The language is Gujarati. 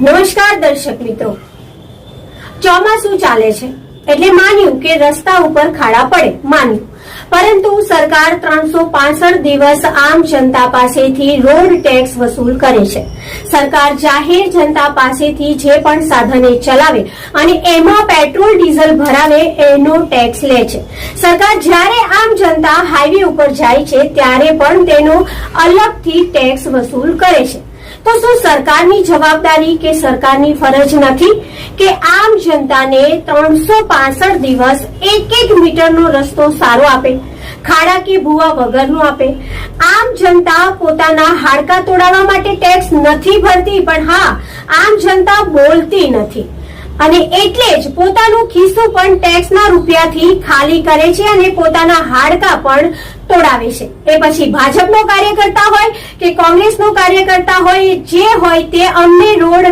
નમસ્કાર દર્શક મિત્રો, ચોમાસું ચાલે છે એટલે માન્યું કે રસ્તા ઉપર ખાડા પડે, માન્યું. પરંતુ સરકાર 365 દિવસ આમ જનતા પાસેથી રોડ ટેક્સ વસૂલ કરે છે. સરકાર જાહેર જનતા પાસેથી જે પણ સાધને ચલાવે અને એમાં પેટ્રોલ ડીઝલ ભરાવે એનો ટેક્સ લે છે. સરકાર જ્યારે આમ જનતા હાઈવે ઉપર જાય છે ત્યારે પણ તેનો અલગથી ટેક્સ વસૂલ કરે છે. તો શું સરકારની જવાબદારી કે સરકારની ફરજ નથી કે આમ જનતાને 365 દિવસ એક મીટરનો રસ્તો સારો આપે, ખાડા કે ભૂવા વગરનો આપે? આમ જનતા પોતાના હાડકા તોડાવવા માટે ટેક્સ નથી ભરતી, પણ હા, આમ જનતા બોલતી નથી અને એટલે જ પોતાનું ખિસ્સું પણ ટેક્સના રૂપિયાથી ખાલી કરે છે અને પોતાના હાડકા પણ તોડાવે છે. એ પછી ભાજપનો કાર્યકર્તા હોય કે કોંગ્રેસનો કાર્યકર્તા હોય, જે હોય તે અમને રોડ